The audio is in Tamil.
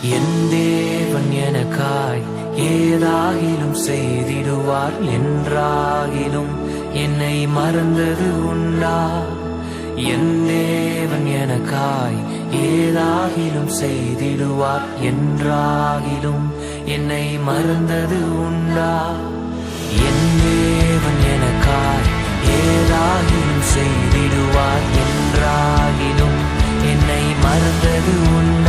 என் தேவன் எனக்காய் ஏதாகிலும் செய்திடுவார் என்றாகிலும் என்னை மறந்தது உண்டா? என் தேவன் எனக்காய் ஏதாகிலும் செய்திடுவார் என்றாகிலும் என்னை மறந்தது உண்டா? என் தேவன் எனக்காய் ஏதாகிலும் செய்திடுவார் என்றாகிலும் என்னை மறந்தது உண்டா?